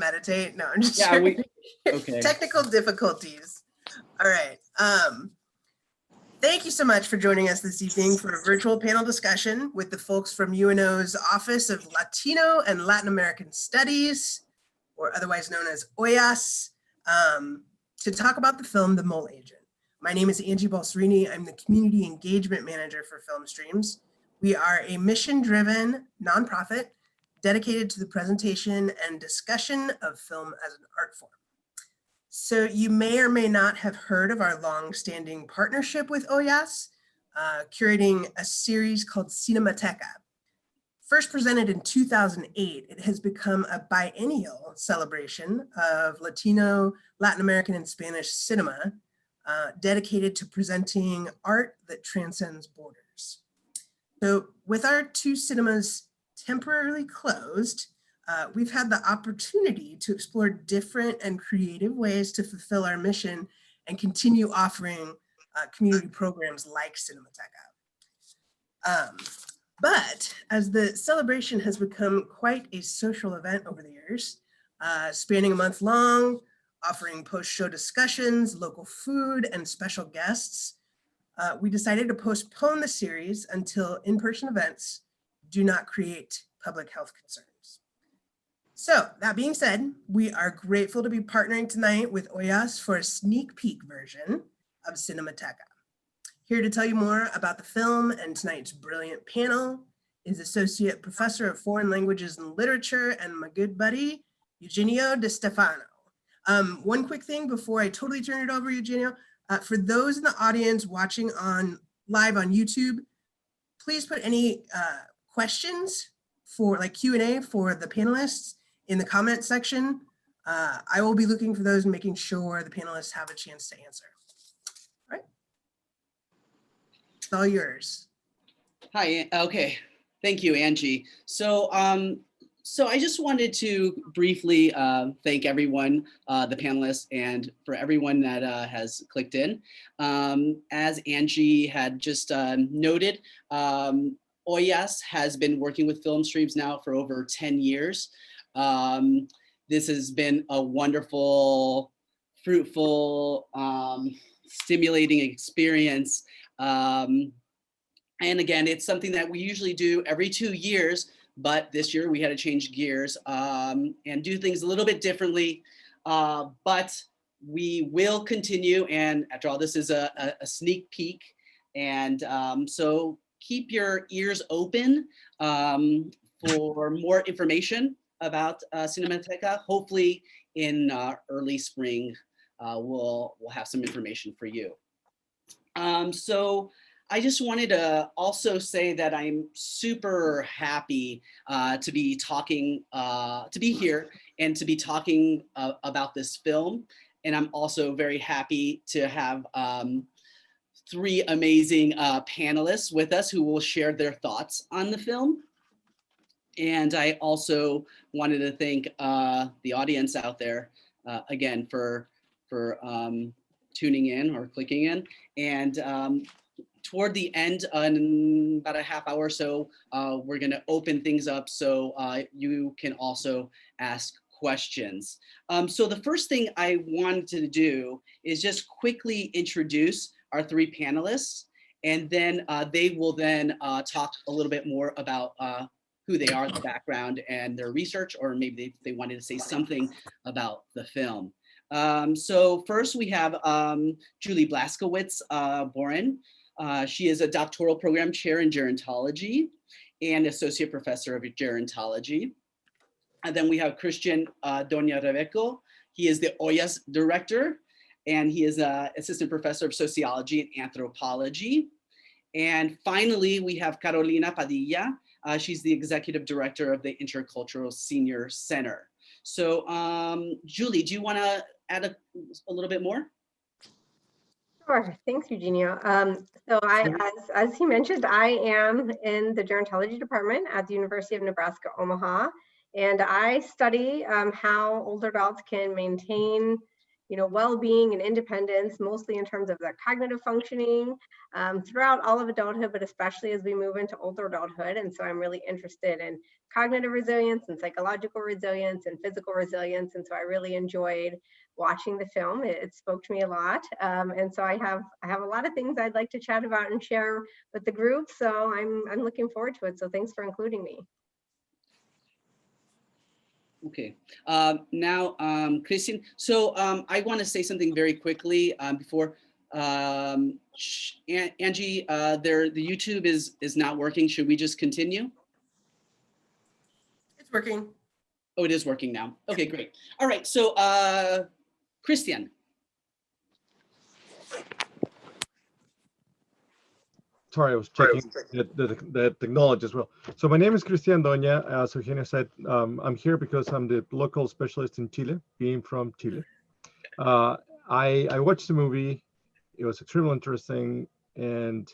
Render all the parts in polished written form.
meditate. No, I'm just Yeah, joking. okay. Technical difficulties. All right. Thank you so much for joining us this evening for a virtual panel discussion with the folks from UNO's Office of Latino and Latin American Studies, or otherwise known as OLLAS, to talk about the film The Mole Agent. My name is Angie Balserini. I'm the Community Engagement Manager for Film Streams. We are a mission-driven nonprofit dedicated to the presentation and discussion of film as an art form. So you may or may not have heard of our long-standing partnership with OLLAS, curating a series called Cinemateca. First presented in 2008, it has become a biennial celebration of Latino, Latin American, and Spanish cinema, dedicated to presenting art that transcends borders. So with our two cinemas temporarily closed, we've had the opportunity to explore different and creative ways to fulfill our mission and continue offering community programs like Cinemateca. But as the celebration has become quite a social event over the years, spanning a month long, offering post-show discussions, local food, and special guests, we decided to postpone the series until in-person events do not create public health concerns. So that being said, we are grateful to be partnering tonight with OLLAS for a sneak peek version of Cinemateca. Here to tell you more about the film and tonight's brilliant panel is Associate Professor of Foreign Languages and Literature and my good buddy, Eugenio Di Stefano. One quick thing before I totally turn it over, Eugenio, for those in the audience watching live on YouTube, please put any questions for like Q&A for the panelists in the comment section. I will be looking for those and making sure the panelists have a chance to answer. All right, it's all yours. Hi, okay, thank you, Angie. So I just wanted to briefly thank everyone, the panelists, and for everyone that has clicked in. As Angie had just noted, OLLAS has been working with film streams now for over 10 years. This has been a wonderful, fruitful, stimulating experience. And again, it's something that we usually do every 2 years, but this year we had to change gears and do things a little bit differently. But we will continue, and after all, this is a sneak peek. And so keep your ears open for more information about Cinemateca. Hopefully in early spring, we'll have some information for you. So I just wanted to also say that I'm super happy to be talking, to be here and to be talking about this film. And I'm also very happy to have 3 amazing panelists with us who will share their thoughts on the film. And I also wanted to thank the audience out there again for tuning in or clicking in. And toward the end, in about a half hour or so, we're going to open things up so you can also ask questions. So the first thing I wanted to do is just quickly introduce our 3 panelists, and then they will then talk a little bit more about who they are, the background, and their research, or maybe they wanted to say something about the film. So first we have Julie Blaskewicz Boron. She is a Doctoral Program Chair in Gerontology and Associate Professor of Gerontology. And then we have Cristián Doña-Reveco. He is the OLLAS Director, and he is an Assistant Professor of Sociology and Anthropology. And finally, we have Carolina Padilla. She's the Executive Director of the Intercultural Senior Center. So Julie, do you want to add a little bit more? Sure, thanks, Eugenio. So as he mentioned, I am in the Gerontology department at the University of Nebraska, Omaha, and I study how older adults can maintain well-being and independence, mostly in terms of their cognitive functioning, throughout all of adulthood, but especially as we move into older adulthood. And so I'm really interested in cognitive resilience and psychological resilience and physical resilience. And so I really enjoyed watching the film. It spoke to me a lot. And so I have a lot of things I'd like to chat about and share with the group. So I'm looking forward to it. So thanks for including me. Okay, now, Cristian, so I want to say something very quickly before Angie, the YouTube is not working. Should we just continue? It's working. Oh, it is working now. Okay, great. All right, so Cristian. Sorry, I was checking the technology as well. So my name is Cristián Doña. As Eugenio said, I'm here because I'm the local specialist in Chile, being from Chile. I watched the movie. It was extremely interesting, and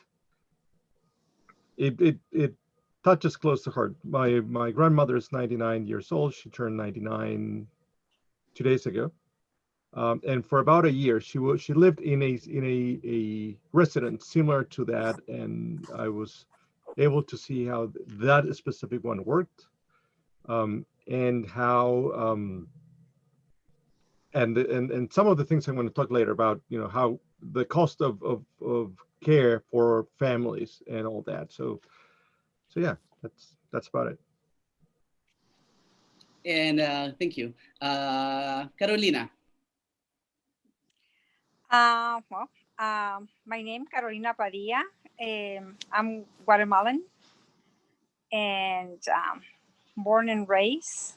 it touches close to heart. My grandmother is 99 years old. She turned 99 2 days ago. And for about a year, she lived in a residence similar to that, and I was able to see how that specific one worked, and how and some of the things I'm going to talk later about, how the cost of care for families and all that. So yeah, that's about it. And thank you, Carolina. My name is Carolina Padilla. I'm Guatemalan and born and raised.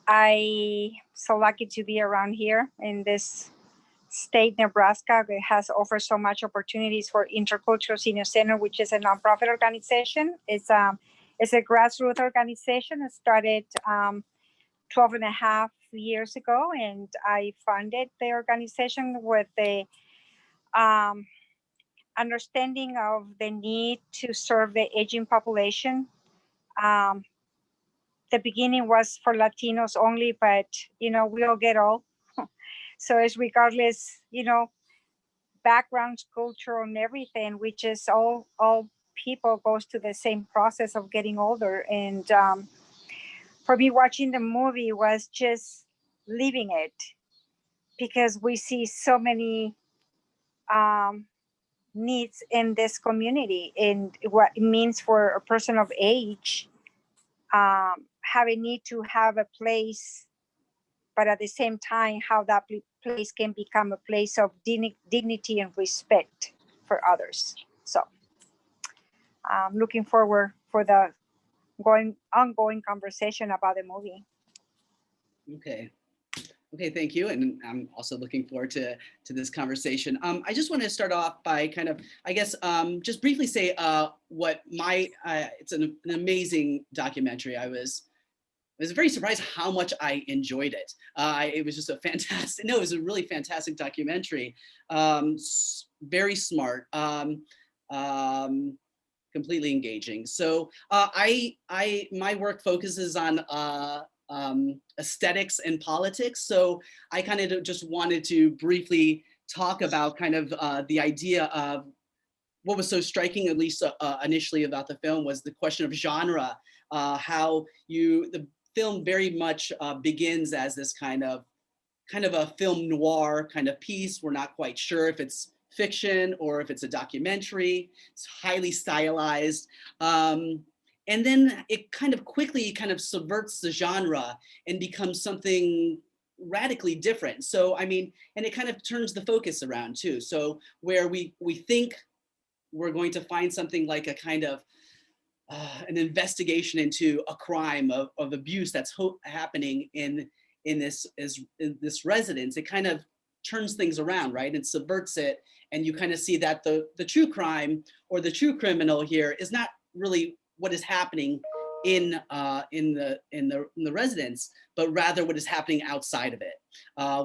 I'm so lucky to be around here in this state, Nebraska. It has offered so much opportunities for Intercultural Senior Center, which is a nonprofit organization. It's a grassroots organization. It started 12 and a half years ago, and I funded the organization with the understanding of the need to serve the aging population. The beginning was for Latinos only, but we all get old. So it's regardless, backgrounds, culture, and everything, which is all people goes to the same process of getting older. And for me, watching the movie was just living it, because we see so many needs in this community and what it means for a person of age, have a need to have a place, but at the same time, how that place can become a place of dignity and respect for others. So I'm looking forward for the ongoing conversation about the movie. Okay, thank you. And I'm also looking forward to this conversation. I just want to start off by kind of, I guess, just briefly say what it's an amazing documentary. I was very surprised how much I enjoyed it. It was just it was a really fantastic documentary. Very smart, completely engaging. So my work focuses on aesthetics and politics. So I kind of just wanted to briefly talk about kind of the idea of what was so striking, at least initially, about the film was the question of genre. How the film very much begins as this kind of a film noir kind of piece. We're not quite sure if it's fiction or if it's a documentary. It's highly stylized. And then it kind of quickly subverts the genre and becomes something radically different. So, I mean, and it kind of turns the focus around too. So where we think we're going to find something like a kind of an investigation into a crime of abuse that's happening in this residence, it kind of turns things around, right? It subverts it, and you kind of see that the true crime or the true criminal here is not really what is happening in the residence, but rather what is happening outside of it,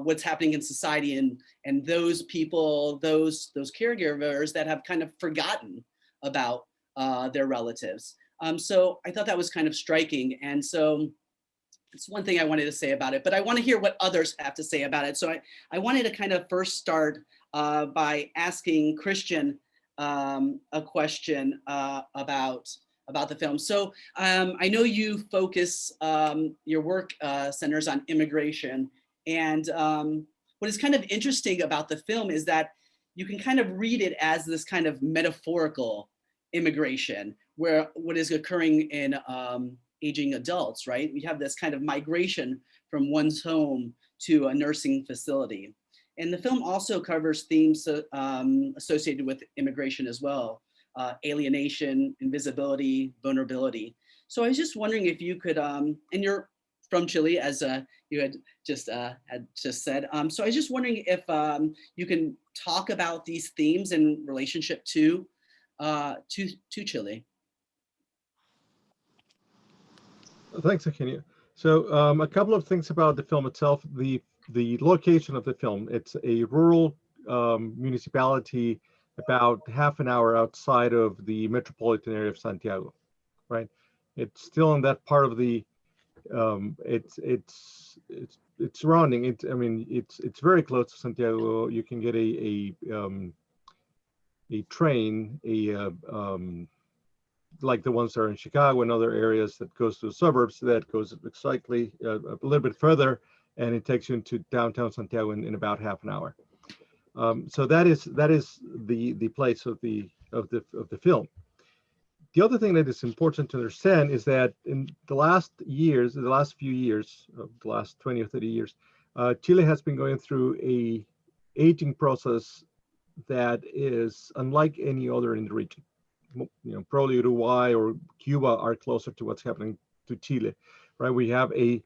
what's happening in society, and those people, those caregivers that have kind of forgotten about their relatives. So I thought that was kind of striking. And so it's one thing I wanted to say about it, but I want to hear what others have to say about it. So I wanted to kind of first start by asking Cristián a question about the film. So I know you focus, your work centers on immigration, and what is kind of interesting about the film is that you can kind of read it as this kind of metaphorical immigration, where what is occurring in aging adults, right? We have this kind of migration from one's home to a nursing facility. And the film also covers themes associated with immigration as well, alienation, invisibility, vulnerability. So I was just wondering if you could, and you're from Chile, as you had just said. So I was just wondering if you can talk about these themes in relationship to Chile. Thanks, Eugenio. So a couple of things about the film itself. The location of the film, it's a rural municipality about half an hour outside of the metropolitan area of Santiago, right? It's still in that part of the it's surrounding it. I mean, it's very close to Santiago. You can get a train, like the ones that are in Chicago and other areas, that goes to the suburbs, that goes slightly a little bit further, and it takes you into downtown Santiago in about half an hour. So that is the place of the film. The other thing that is important to understand is that in the last few years, of the last 20 or 30 years, Chile has been going through a aging process that is unlike any other in the region. You know, probably Uruguay or Cuba are closer to what's happening to Chile, right? We have a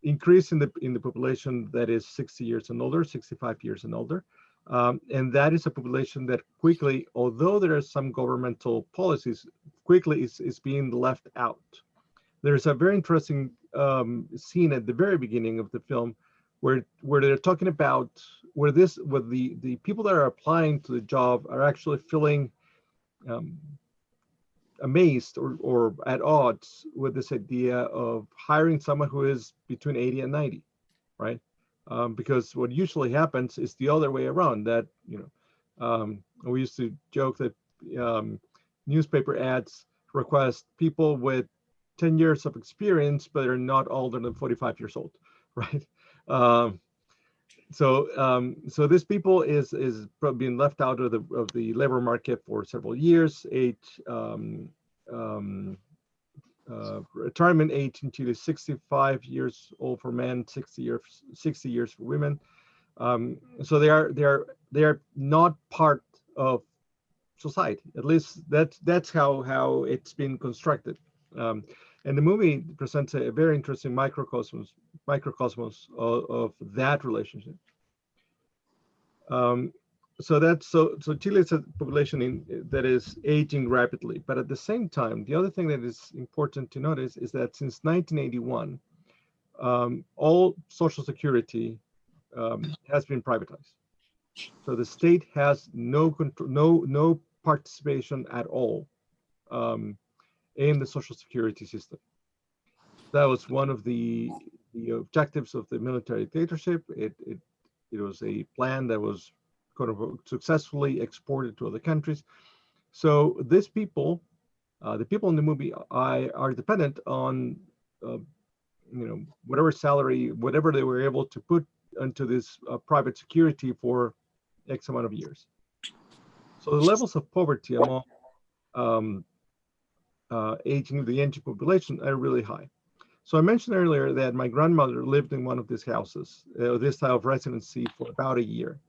increase in the population that is 60 years and older, 65 years and older. And that is a population that quickly, although there are some governmental policies, quickly is being left out. There's a very interesting scene at the very beginning of the film where they're talking about where the people that are applying to the job are actually feeling amazed or at odds with this idea of hiring someone who is between 80 and 90, right? Because what usually happens is the other way around, that, you know, we used to joke that newspaper ads request people with 10 years of experience, but are not older than 45 years old, right? So this people is being left out of the labor market for several years. Retirement age in Chile is 65 years old for men, 60 years for women. So they are not part of society. At least that's how it's been constructed. And the movie presents a very interesting microcosmos of that relationship. So Chile is a population that is aging rapidly, but at the same time, the other thing that is important to notice is that since 1981, all Social Security has been privatized. So the state has no control, no participation at all in the Social Security system. That was one of the objectives of the military dictatorship. It was a plan that was kind of successfully exported to other countries. So these people, the people in the movie, are dependent on, whatever salary, whatever they were able to put into this private security for X amount of years. So the levels of poverty among the aging population are really high. So I mentioned earlier that my grandmother lived in one of these houses, this type of residency, for about a year.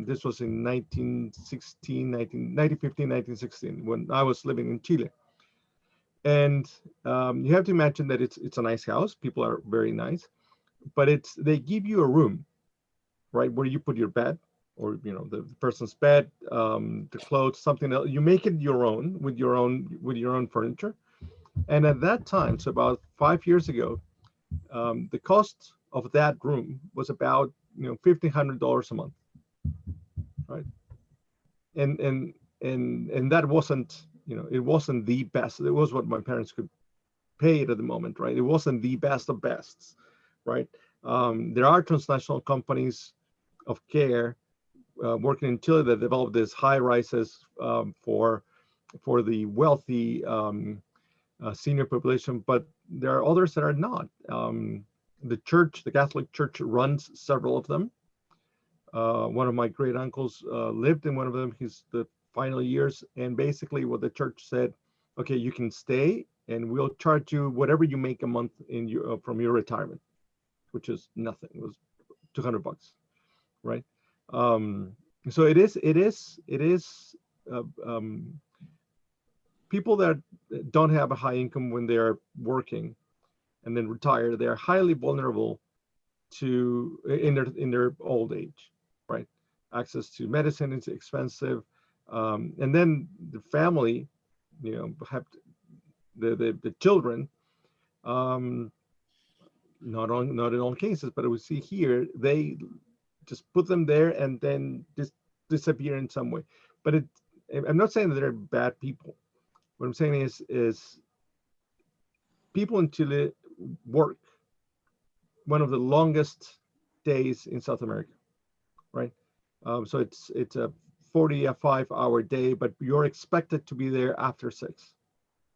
This was in 1915, 1916, when I was living in Chile. And you have to imagine that it's a nice house. People are very nice, but they give you a room, right, where you put your bed, or the person's bed, the clothes, something else. You make it your own with your own furniture. And at that time, so about 5 years ago, the cost of that room was about $1,500 a month, right? And that wasn't it wasn't the best. It was what my parents could paid at the moment, right? It wasn't the best of bests, right? There are transnational companies of care working in Chile that developed these high rises for the wealthy senior population, but there are others that are not. The church, the Catholic Church, runs several of them. One of my great uncles lived in one of them, the final years, and basically what the church said, okay, you can stay and we'll charge you whatever you make a month in your from your retirement, which is nothing. It was $200, right? So it is people that don't have a high income when they're working and then retire, they're highly vulnerable to in their old age, right? Access to medicine is expensive, and then the family, you know, have the children. Not in all cases, but we see here they just put them there and then just disappear in some way. But I'm not saying that they're bad people. What I'm saying is people in Chile work one of the longest days in South America, right? So it's a 45-hour day, but you're expected to be there after 6,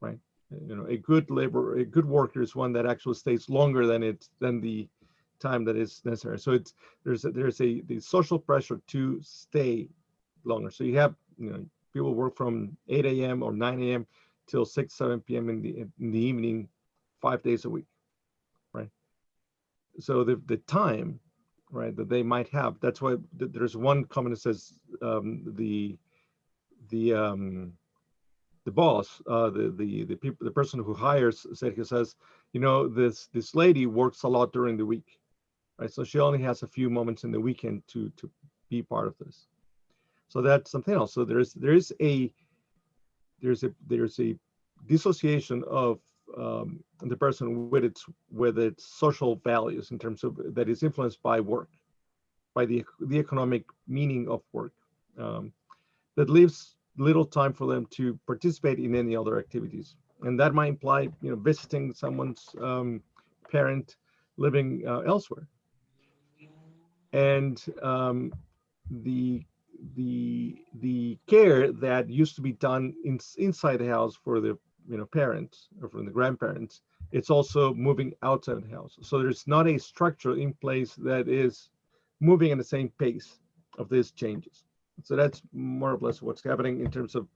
right? You know, a good worker is one that actually stays longer than the time that is necessary. So there's the social pressure to stay longer. So you have, you know, people work from 8 a.m. or 9 a.m. till 6, 7 p.m. in the evening, 5 days a week, right? So the time, right, that they might have, that's why there's one comment that says the boss, the person who hires he says, you know, this lady works a lot during the week, right? So she only has a few moments in the weekend to be part of this. So that's something else. So there's a dissociation of the person with its social values in terms of that is influenced by work, by the economic meaning of work, that leaves little time for them to participate in any other activities. And that might imply, you know, visiting someone's parent living elsewhere. And the care that used to be done inside the house for the, you know, parents or from the grandparents, it's also moving outside the house. So there's not a structure in place that is moving at the same pace of these changes. So that's more or less what's happening in terms of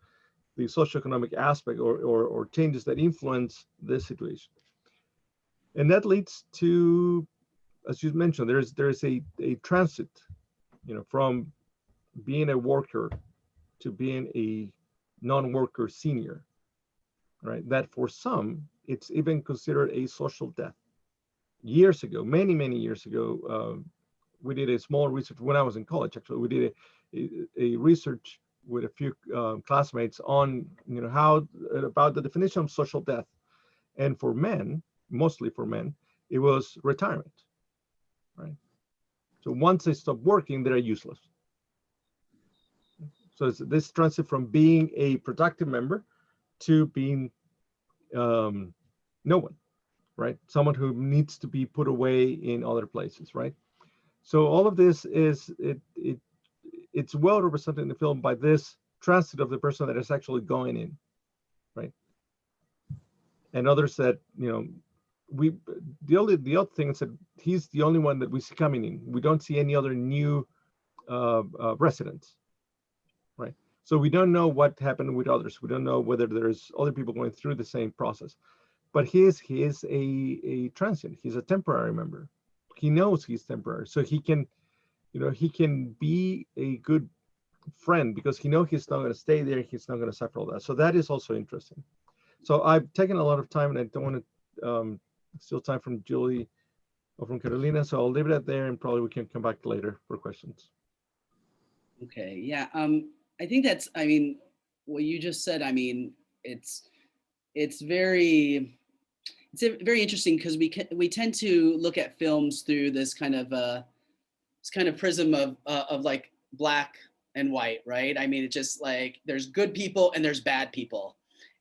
the socioeconomic aspect or changes that influence this situation. And that leads to, as you mentioned, there's a transit, you know, from being a worker to being a non-worker senior, right? That for some, it's even considered a social death. Years ago, many years ago, we did a small research when I was in college. Actually, we did a research with a few classmates on, you know, how about the definition of social death. And for men, mostly for men, it was retirement, right? So once they stop working, they're useless. So it's this transit from being a productive member to being no one, right? Someone who needs to be put away in other places, right? So all of this it's well represented in the film by this transit of the person that is actually going in, right? And others that, you know, the other thing is that he's the only one that we see coming in. We don't see any other new residents, right? So we don't know what happened with others. We don't know whether there's other people going through the same process. But he is a transient. He's a temporary member. He knows he's temporary, so he can, you know, he can be a good friend because he knows he's not going to stay there. He's not going to suffer all that. So that is also interesting. So I've taken a lot of time, and I don't want to steal time from Julie or from Carolina. So I'll leave it at there, and probably we can come back later for questions. Okay. Yeah. I think that's, I mean, what you just said, I mean, it's very interesting because we tend to look at films through this kind of prism of like black and white, right? I mean, it's just like there's good people and there's bad people,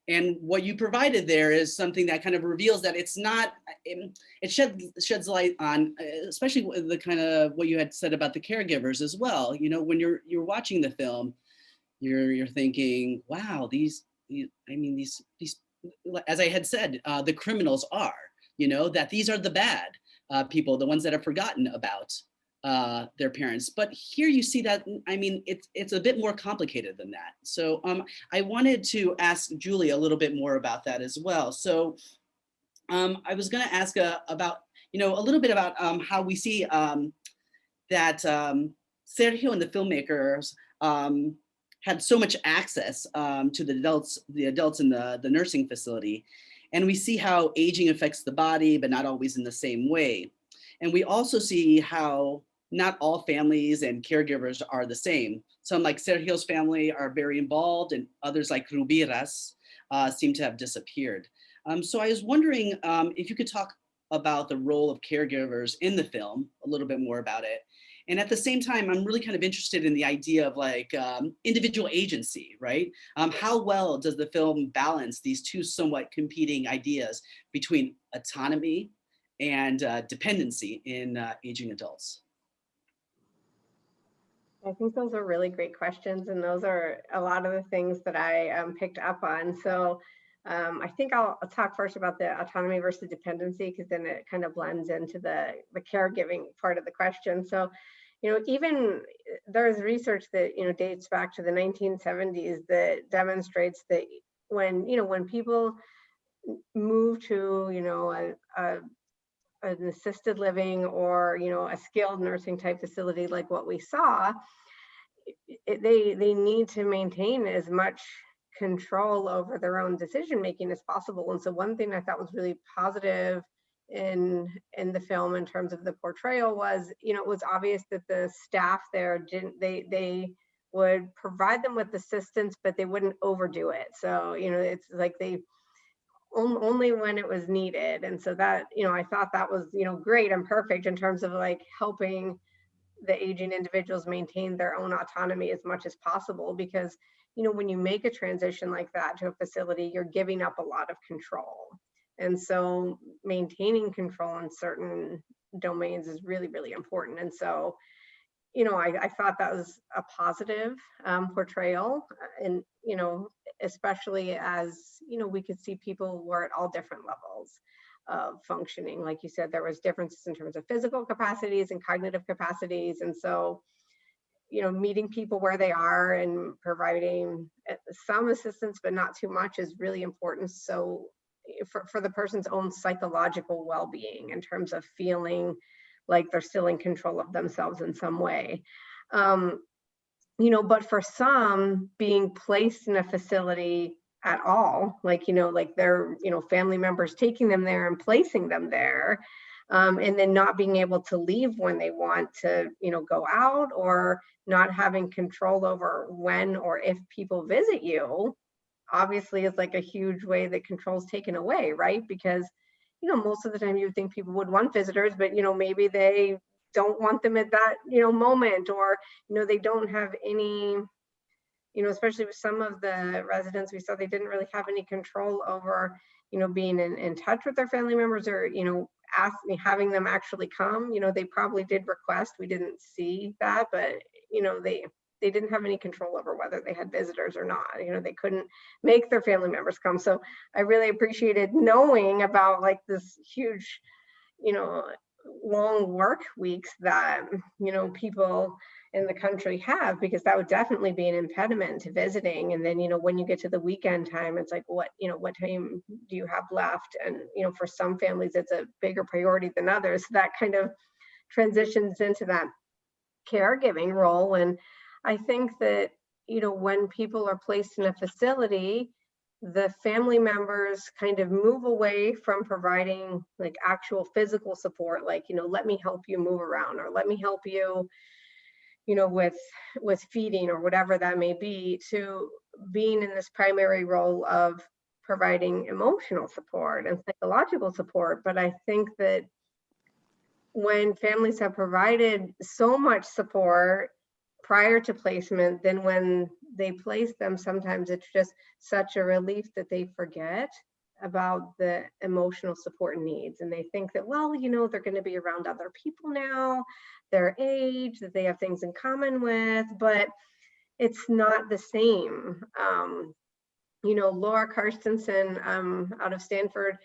And what you provided there is something that kind of reveals that it's not, it sheds light on, especially the kind of what you had said about the caregivers as well. You know, when you're watching the film, you're thinking, wow, these, as I had said, the criminals are, you know, that these are the bad people, the ones that are forgotten about their parents. But here you see that, I mean, it's a bit more complicated than that. So I wanted to ask Julie a little bit more about that as well. So I was going to ask about, you know, a little bit about how we see that Sergio and the filmmakers had so much access to the adults in the nursing facility. And we see how aging affects the body, but not always in the same way. And we also see how not all families and caregivers are the same. Some, like Sergio's family, are very involved, and others, like Rubira's, seem to have disappeared. So I was wondering if you could talk about the role of caregivers in the film, a little bit more about it. And at the same time, I'm really kind of interested in the idea of like individual agency, right? How well does the film balance these two somewhat competing ideas between autonomy and dependency in aging adults? I think those are really great questions, and those are a lot of the things that I picked up on. So I think I'll talk first about the autonomy versus dependency, because then it kind of blends into the caregiving part of the question. So, you know, even there's research that, you know, dates back to the 1970s that demonstrates that when people move to, you know, an assisted living or, you know, a skilled nursing type facility like what we saw, they need to maintain as much control over their own decision making as possible. And so one thing I thought was really positive in the film in terms of the portrayal was, you know, it was obvious that the staff there they would provide them with assistance, but they wouldn't overdo it. So, you know, it's like they only when it was needed. And so that, you know, I thought that was, you know, great and perfect in terms of like helping the aging individuals maintain their own autonomy as much as possible. Because, you know, when you make a transition like that to a facility, you're giving up a lot of control. And so maintaining control in certain domains is really, really important. And so, you know, I thought that was a positive portrayal. And, you know, especially as, you know, we could see people were at all different levels of functioning. Like you said, there was differences in terms of physical capacities and cognitive capacities. And so, you know, meeting people where they are and providing some assistance, but not too much, is really important. So for the person's own psychological well-being in terms of feeling like they're still in control of themselves in some way. You know, but for some, being placed in a facility at all, like, you know, like their, you know, family members taking them there and placing them there, and then not being able to leave when they want to, you know, go out, or not having control over when or if people visit you, obviously is like a huge way that control's taken away, right? Because, you know, most of the time you would think people would want visitors, but, you know, maybe they don't want them at that, you know, moment, or, you know, they don't have any, you know, especially with some of the residents we saw, they didn't really have any control over, you know, being in touch with their family members, or, you know, having them actually come. You know, they probably did request, we didn't see that, but, you know, they didn't have any control over whether they had visitors or not. You know, they couldn't make their family members come. So I really appreciated knowing about like this huge, you know, long work weeks that, you know, people in the country have, because that would definitely be an impediment to visiting. And then, you know, when you get to the weekend time, it's like, what, you know, what time do you have left? And, you know, for some families, it's a bigger priority than others. So that kind of transitions into that caregiving role. And I think that, you know, when people are placed in a facility, the family members kind of move away from providing like actual physical support, like, you know, let me help you move around, or let me help you, you know, with feeding or whatever that may be, to being in this primary role of providing emotional support and psychological support. But I think that when families have provided so much support prior to placement, then when they place them, sometimes it's just such a relief that they forget about the emotional support needs. And they think that, well, you know, they're going to be around other people now, their age, that they have things in common with, but it's not the same. You know, Laura Carstensen out of Stanford,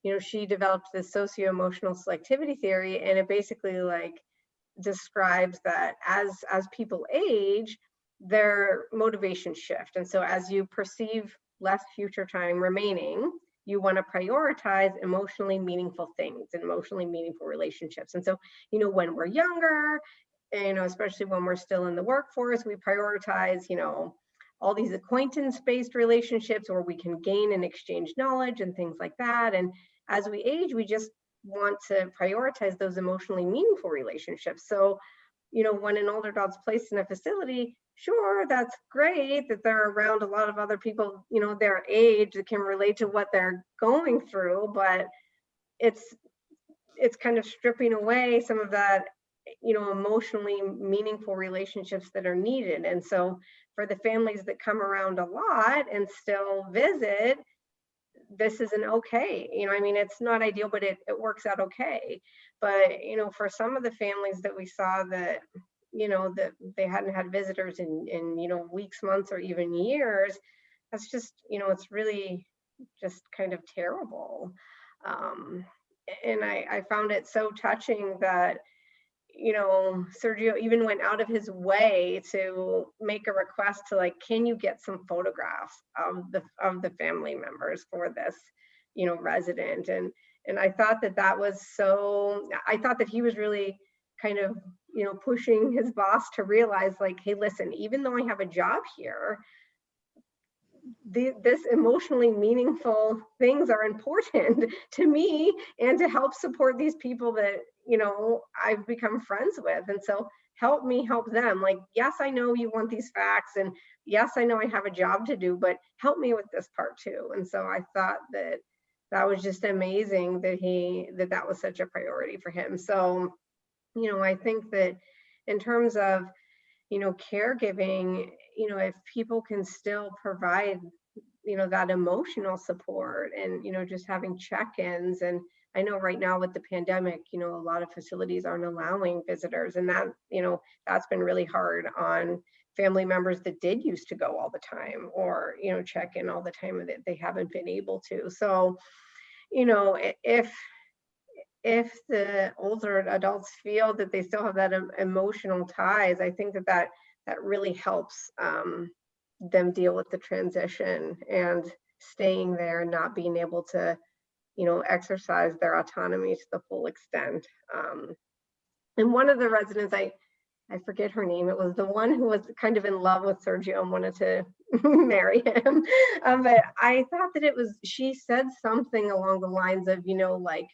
you know, she developed this socio-emotional selectivity theory, and it basically like describes that as people age, their motivations shift. And so as you perceive less future time remaining, you want to prioritize emotionally meaningful things and emotionally meaningful relationships. And so, you know, when we're younger, you know, especially when we're still in the workforce, we prioritize, you know, all these acquaintance-based relationships where we can gain and exchange knowledge and things like that. And as we age, we just want to prioritize those emotionally meaningful relationships. So, you know, when an older adult's placed in a facility, sure, that's great that they're around a lot of other people, you know, their age that can relate to what they're going through, but it's kind of stripping away some of that, you know, emotionally meaningful relationships that are needed. And so for the families that come around a lot and still visit, this isn't okay. You know, I mean, it's not ideal, but it works out okay. But, you know, for some of the families that we saw that, you know, that they hadn't had visitors in, you know, weeks, months, or even years, that's just, you know, it's really just kind of terrible. And I found it so touching that, you know, Sergio even went out of his way to make a request to like, can you get some photographs of the family members for this, you know, resident. And I thought that was so, I thought that he was really kind of, you know, pushing his boss to realize like, hey, listen, even though I have a job here, this emotionally meaningful things are important to me and to help support these people that, you know, I've become friends with. And so help me help them. Like, yes, I know you want these facts, and yes, I know I have a job to do, but help me with this part too. And so I thought that was just amazing that that was such a priority for him. So, you know, I think that in terms of, you know, caregiving, you know, if people can still provide, you know, that emotional support and, you know, just having check-ins. And I know right now with the pandemic, you know, a lot of facilities aren't allowing visitors, and that, you know, that's been really hard on family members that did used to go all the time, or, you know, check in all the time, that they haven't been able to. So, you know, if the older adults feel that they still have that emotional ties, I think that really helps them deal with the transition and staying there and not being able to, you know, exercise their autonomy to the full extent. And one of the residents, I forget her name, it was the one who was kind of in love with Sergio and wanted to marry him. But I thought that she said something along the lines of, you know, like,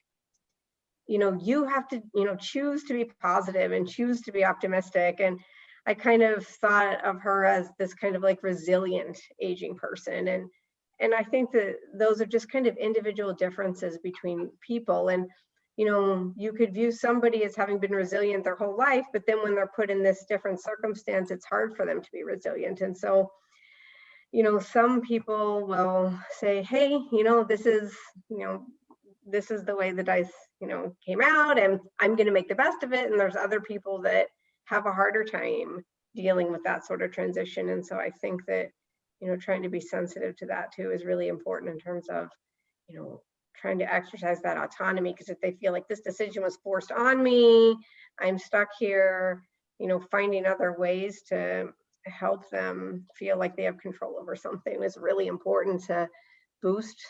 you know, you have to, you know, choose to be positive and choose to be optimistic. And I kind of thought of her as this kind of like resilient aging person. And I think that those are just kind of individual differences between people. And, you know, you could view somebody as having been resilient their whole life, but then when they're put in this different circumstance, it's hard for them to be resilient. And so, you know, some people will say, hey, you know, this is the way that I, you know, came out, and I'm going to make the best of it. And there's other people that have a harder time dealing with that sort of transition. And so I think that, you know, trying to be sensitive to that too is really important in terms of, you know, trying to exercise that autonomy, because if they feel like this decision was forced on me, I'm stuck here, you know, finding other ways to help them feel like they have control over something is really important to boost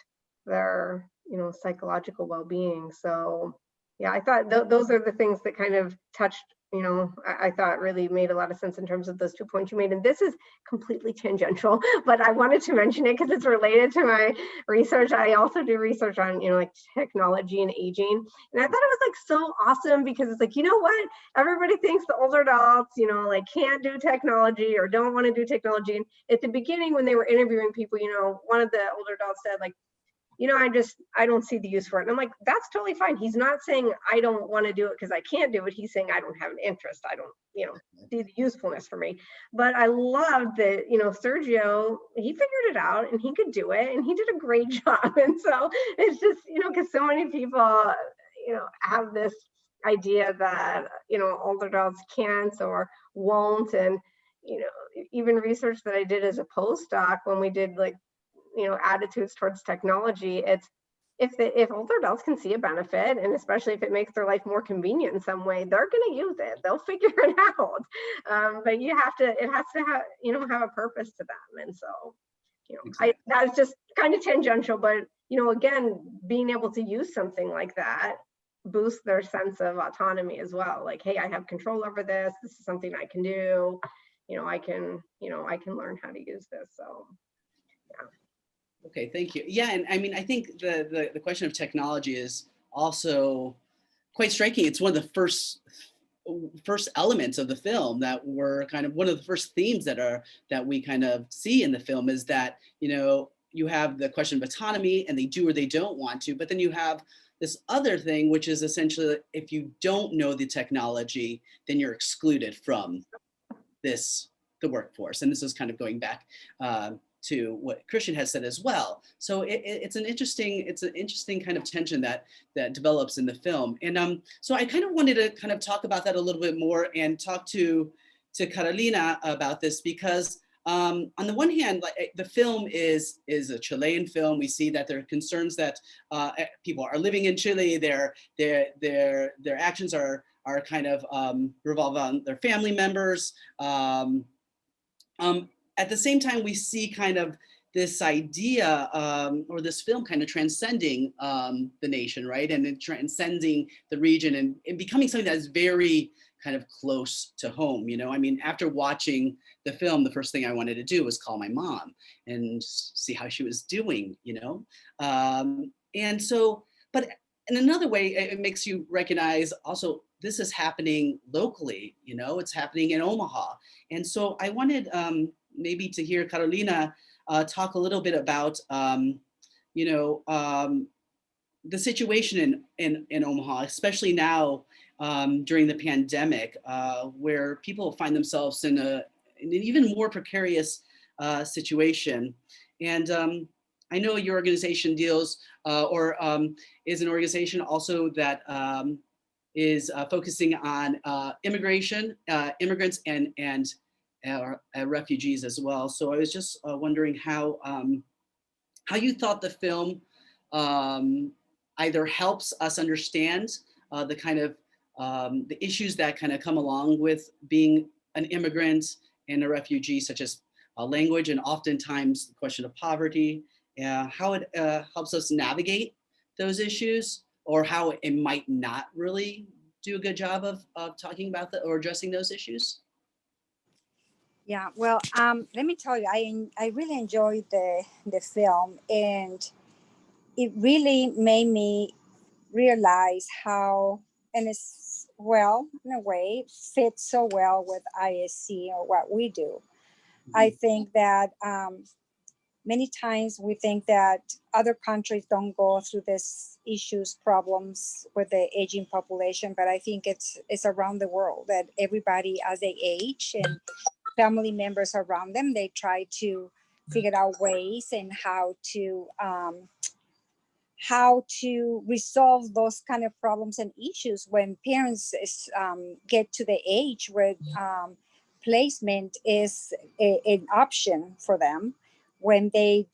their, you know, psychological well-being. So yeah, I thought those are the things that kind of touched, you know, I thought really made a lot of sense in terms of those 2 points you made. And this is completely tangential, but I wanted to mention it because it's related to my research. I also do research on, you know, like technology and aging. And I thought it was like so awesome, because it's like, you know what, everybody thinks the older adults, you know, like can't do technology or don't want to do technology. And at the beginning when they were interviewing people, you know, one of the older adults said like, I don't see the use for it. And I'm like, that's totally fine. He's not saying I don't want to do it because I can't do it. He's saying I don't have an interest. I don't, see the usefulness for me. But I love that, Sergio, he figured it out and he could do it and he did a great job. And so it's just, because so many people, have this idea that, older adults can't or won't. And, even research that I did as a postdoc when we did like, attitudes towards technology, it's if older adults can see a benefit, and especially if it makes their life more convenient in some way, they're going to use it. They'll figure it out. But it has to have, have a purpose to them. And so, Exactly. that's just kind of tangential, but, again, being able to use something like that boosts their sense of autonomy as well. Like, hey, I have control over this. This is something I can do. I can learn how to use this. So, yeah. Okay, thank you. Yeah, and I mean, I think the question of technology is also quite striking. It's one of the first elements of the film that were kind of one of the first themes that we kind of see in the film is that, you have the question of autonomy and they do or they don't want to, but then you have this other thing, which is essentially if you don't know the technology, then you're excluded from the workforce. And this is kind of going back to what Cristián has said as well. So it's an interesting kind of tension that develops in the film. And so I kind of wanted to kind of talk about that a little bit more and talk to Carolina about this because on the one hand, like the film is a Chilean film. We see that there are concerns that people are living in Chile. Their actions are kind of revolve on their family members. At the same time, we see kind of this idea or this film kind of transcending the nation, right? And then transcending the region and becoming something that is very kind of close to home. I mean, after watching the film, the first thing I wanted to do was call my mom and see how she was doing, and so, but in another way, it makes you recognize also this is happening locally, it's happening in Omaha. And so I wanted maybe to hear Carolina talk a little bit about, the situation in Omaha, especially now during the pandemic, where people find themselves in an even more precarious situation. And I know your organization deals is an organization also that is focusing on immigrants and refugees as well. So I was just wondering how you thought the film either helps us understand the kind of the issues that kind of come along with being an immigrant and a refugee, such as language and oftentimes the question of poverty, how it helps us navigate those issues, or how it might not really do a good job of talking about or addressing those issues. Yeah, well, let me tell you, I really enjoyed the film, and it really made me realize how, and it's, well, in a way, fits so well with ISC or what we do. Mm-hmm. I think that many times we think that other countries don't go through these issues, problems with the aging population, but I think it's around the world that everybody, as they age and family members around them, they try to figure out ways and how to resolve those kind of problems and issues when parents get to the age where placement is an option for them, when they're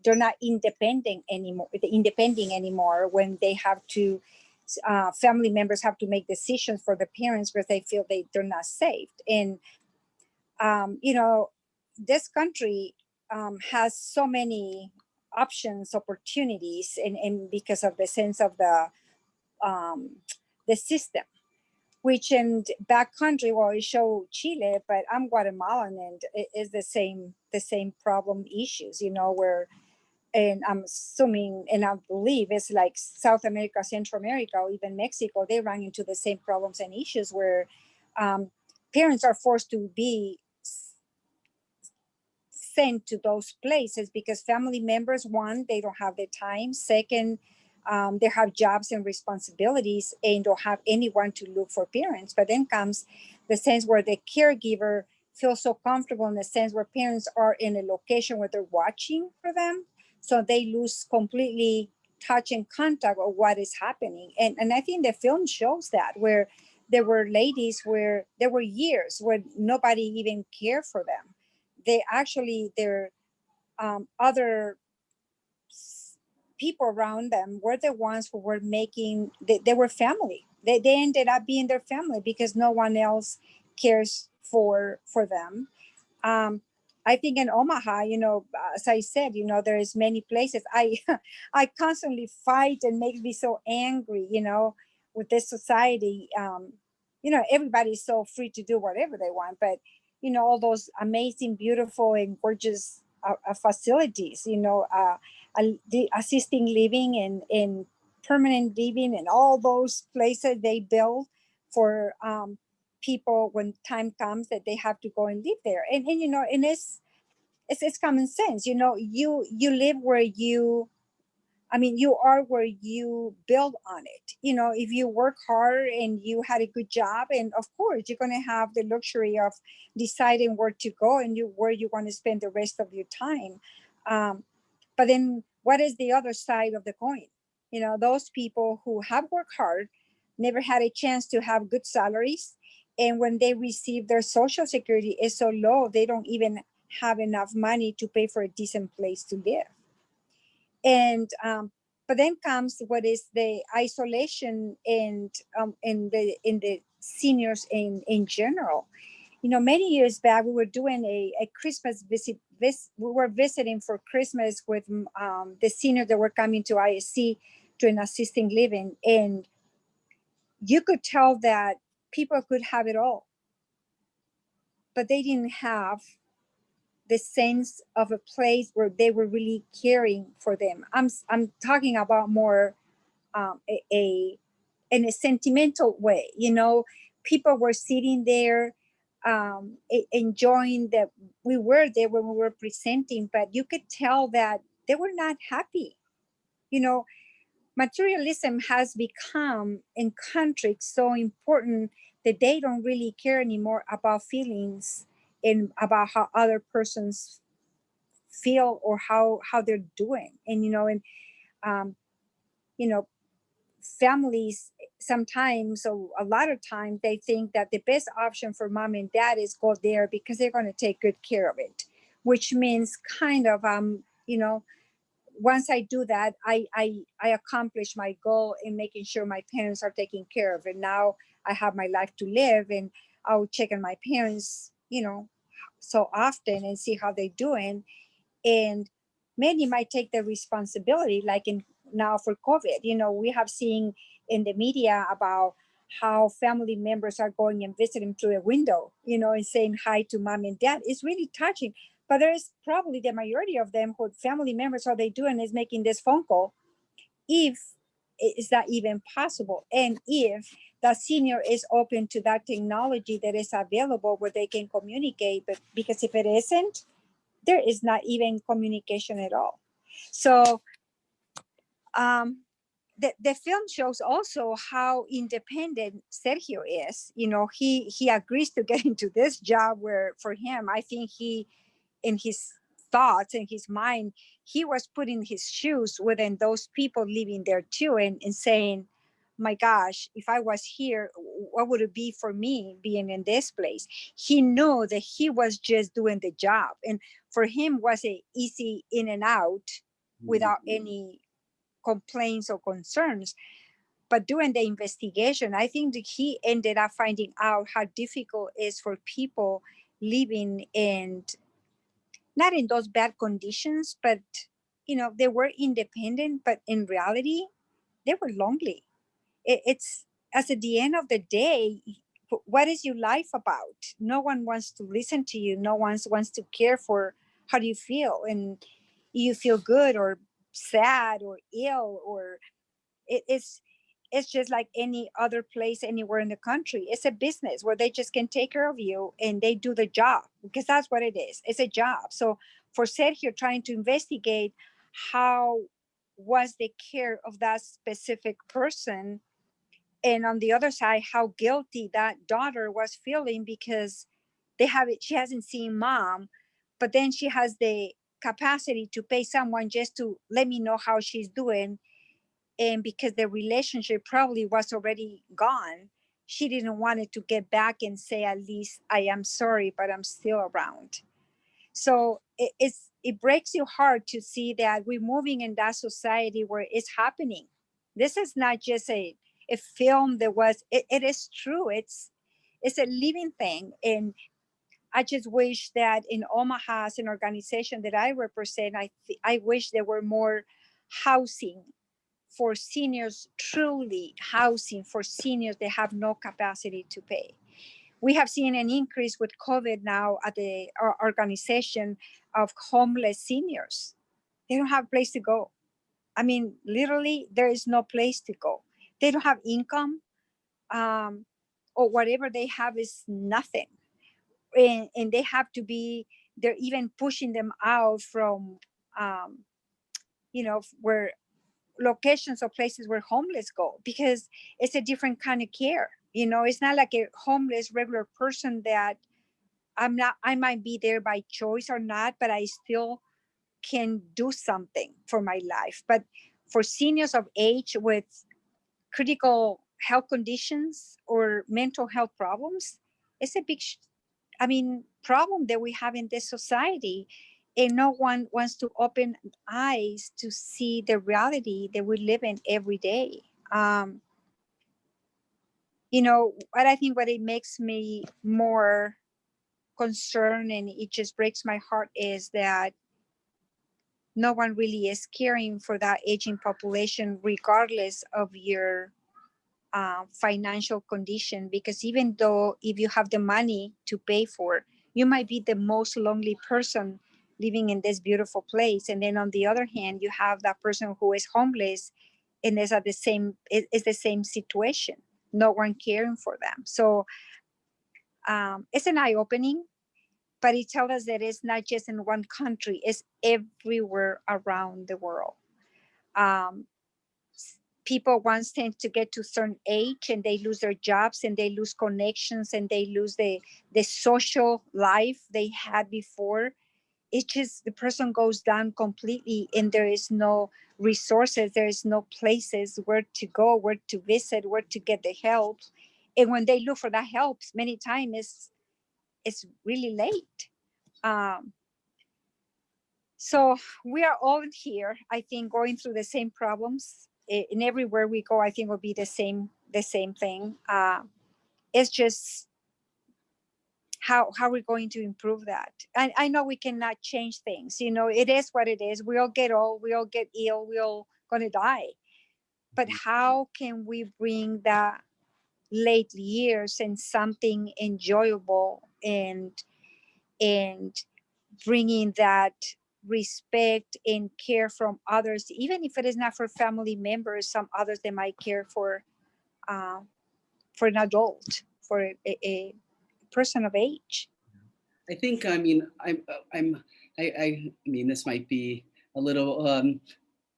not independent anymore, when they have to family members have to make decisions for the parents because they feel they're not safe. And this country has so many options, opportunities, and because of the sense of the system, which in back country, well, it showed Chile, but I'm Guatemalan, and it is the same problem issues, where, and I'm assuming, and I believe it's like South America, Central America, or even Mexico, they run into the same problems and issues where parents are forced to be sent to those places because family members, one, they don't have the time. Second, they have jobs and responsibilities and don't have anyone to look for parents. But then comes the sense where the caregiver feels so comfortable in the sense where parents are in a location where they're watching for them. So they lose completely touch and contact of what is happening. And I think the film shows that, where there were ladies where there were years where nobody even cared for them. They actually, their other people around them were the ones who were making, they were family. They ended up being their family because no one else cares for them. I think in Omaha, you know, as I said, you know, there is many places. I constantly fight and makes me so angry, you know, with this society. You know, everybody's so free to do whatever they want, but you know, all those amazing, beautiful, and gorgeous facilities, you know, the assisting living and permanent living and all those places they build for people when time comes that they have to go and live there. And you know, and it's common sense. You know, you live where you, I mean, you are where you build on it. You know, if you work hard and you had a good job, and of course you're going to have the luxury of deciding where to go and where you want to spend the rest of your time. But then what is the other side of the coin? You know, those people who have worked hard, never had a chance to have good salaries. And when they receive their Social Security is so low, they don't even have enough money to pay for a decent place to live. And but then comes what is the isolation and in the seniors in general. You know, many years back we were doing a Christmas visit. We were visiting for Christmas with the seniors that were coming to ISC to an assisting living, and you could tell that people could have it all, but they didn't have the sense of a place where they were really caring for them. I'm talking about more in a sentimental way. You know, people were sitting there enjoying that we were there when we were presenting, but you could tell that they were not happy. You know, materialism has become in countries so important that they don't really care anymore about feelings and about how other persons feel or how they're doing. And you know, families sometimes, so a lot of times, they think that the best option for mom and dad is go there because they're going to take good care of it, which means kind of you know, once I do that, I accomplish my goal in making sure my parents are taken care of. And now I have my life to live, and I'll check on my parents, you know, so often and see how they're doing. And many might take the responsibility, like in now for COVID. You know, we have seen in the media about how family members are going and visiting through a window, you know, and saying hi to mom and dad. It's really touching. But there's probably the majority of them who family members, all they doing is making this phone call, if is that even possible, and if the senior is open to that technology that is available where they can communicate. But because if it isn't, there is not even communication at all. So the film shows also how independent Sergio is. You know, he agrees to get into this job where for him, I think he, in his thoughts and his mind, he was putting his shoes within those people living there too, and saying, my gosh, if I was here, what would it be for me being in this place? He knew that he was just doing the job, and for him was a easy in and out without any complaints or concerns. But during the investigation, I think that he ended up finding out how difficult it is for people living in, not in those bad conditions, but you know, they were independent, but in reality, they were lonely. It's as at the end of the day, what is your life about? No one wants to listen to you. No one wants to care for how do you feel, and you feel good or sad or ill, or it's just like any other place anywhere in the country. It's a business where they just can take care of you and they do the job, because that's what it is. It's a job. So for Sergio trying to investigate how was the care of that specific person. And on the other side, how guilty that daughter was feeling because she hasn't seen mom, but then she has the capacity to pay someone just to let me know how she's doing. And because the relationship probably was already gone, she didn't want it to get back and say, at least I am sorry, but I'm still around. So it breaks your heart to see that we're moving in that society where it's happening. This is not just a film that was, it is true. It's a living thing. And I just wish that in Omaha, as an organization that I represent, I wish there were more housing for seniors, truly housing for seniors that have no capacity to pay. We have seen an increase with COVID now at the organization of homeless seniors. They don't have a place to go. I mean, literally, there is no place to go. They don't have income, or whatever they have is nothing. And they have to be, they're even pushing them out from, where locations or places where homeless go, because it's a different kind of care. It's not like a homeless regular person that I might be there by choice or not, but I still can do something for my life. But for seniors of age with critical health conditions or mental health problems, it's a big problem that we have in this society, and no one wants to open eyes to see the reality that we live in every day. What I think what it makes me more concerned, and it just breaks my heart, is that no one really is caring for that aging population, regardless of your financial condition. Because even though if you have the money to pay for, you might be the most lonely person living in this beautiful place. And then on the other hand, you have that person who is homeless and is the same situation. No one caring for them. So it's an eye-opening, but it tells us that it's not just in one country, it's everywhere around the world. People once tend to get to a certain age and they lose their jobs and they lose connections and they lose the social life they had before. It's just the person goes down completely, and there is no resources, there is no places where to go, where to visit, where to get the help. And when they look for that help, many times it's really late. So we are all here, I think, going through the same problems. And everywhere we go, I think will be the same thing. It's just how we're going to improve that. I know we cannot change things. It is what it is. We all get old, we all get ill, we all gonna die. But how can we bring the late years and something enjoyable and bringing that respect and care from others, even if it is not for family members, some others that might care for an adult, for a person of age. I think, I mean, this might be a little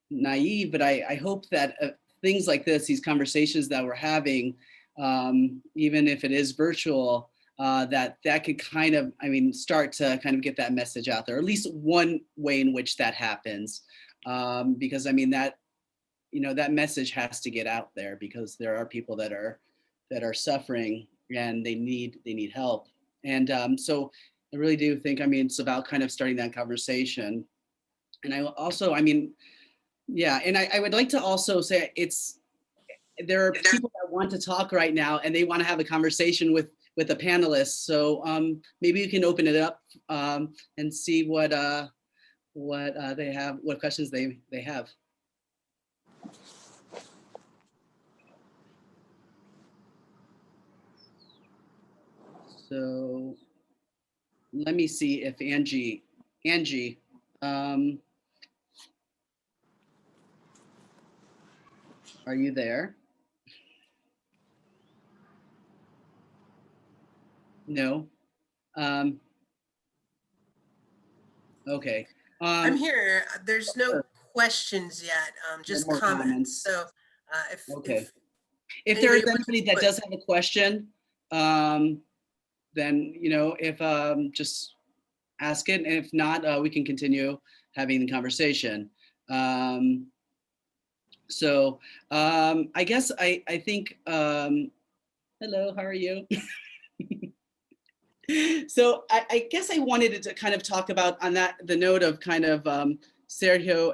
naive, but I hope that things like this, these conversations that we're having, even if it is virtual, that could kind of, start to kind of get that message out there, or at least one way in which that happens. Because that, that message has to get out there, because there are people that are suffering and they need help. And so I really do think, it's about kind of starting that conversation. And I also, yeah, and I would like to also say there are people that want to talk right now and they want to have a conversation with the panelists. So maybe you can open it up and see what they have, what questions they have. So let me see if Angie, are you there? No. Okay. I'm here. There's no sure. questions yet, just more comments. comments. So if Okay. If there is anybody wants anybody to that put- does have a question, then, you know, if just ask it. And if not, we can continue having the conversation. So I guess I think, hello, how are you? So I guess I wanted to kind of talk about on the note of kind of Sergio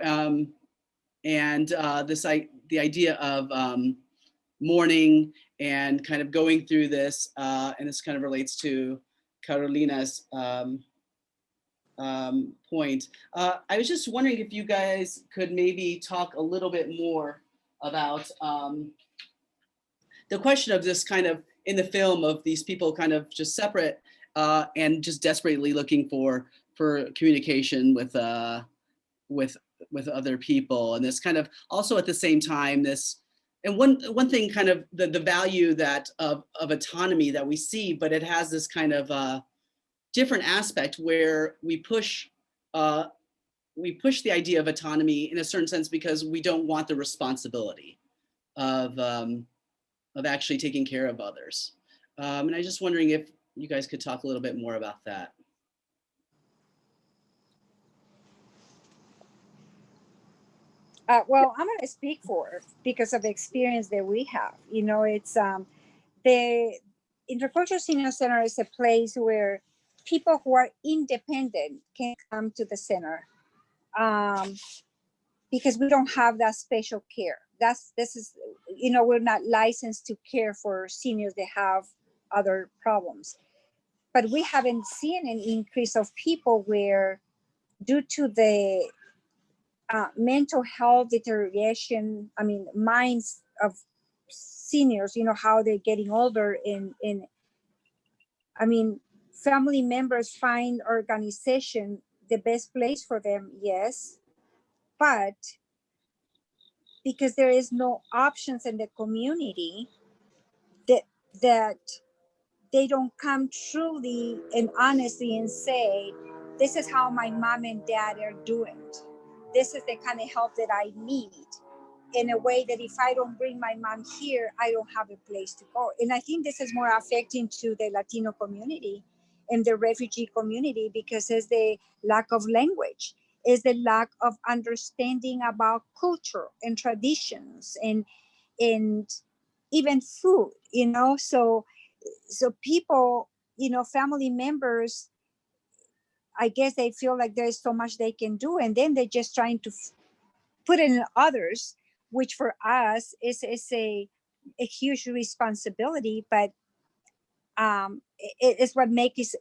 and the idea of mourning and kind of going through this, and this kind of relates to Carolina's point. I was just wondering if you guys could maybe talk a little bit more about the question of this kind of in the film of these people kind of just separate and just desperately looking for communication with other people, and this kind of also at the same time this, and one thing kind of the value that of autonomy that we see, but it has this kind of different aspect where we push the idea of autonomy in a certain sense because we don't want the responsibility of actually taking care of others. And I was just wondering if you guys could talk a little bit more about that. Well, I'm going to speak for because of the experience that we have. You know, it's the Intercultural Senior Center is a place where people who are independent can come to the center because we don't have that special care. This is, you know, we're not licensed to care for seniors that have other problems. But we haven't seen an increase of people where, due to the mental health deterioration, I mean, minds of seniors, you know, how they're getting older I mean, family members find organization the best place for them, yes, but because there is no options in the community that they don't come truly and honestly and say, this is how my mom and dad are doing. This is the kind of help that I need, in a way that if I don't bring my mom here, I don't have a place to go. And I think this is more affecting to the Latino community and the refugee community because it's the lack of language, is the lack of understanding about culture and traditions and even food, you know. So people, you know, family members, I guess they feel like there's so much they can do, and then they're just trying to put it in others, which for us is a huge responsibility. But it's what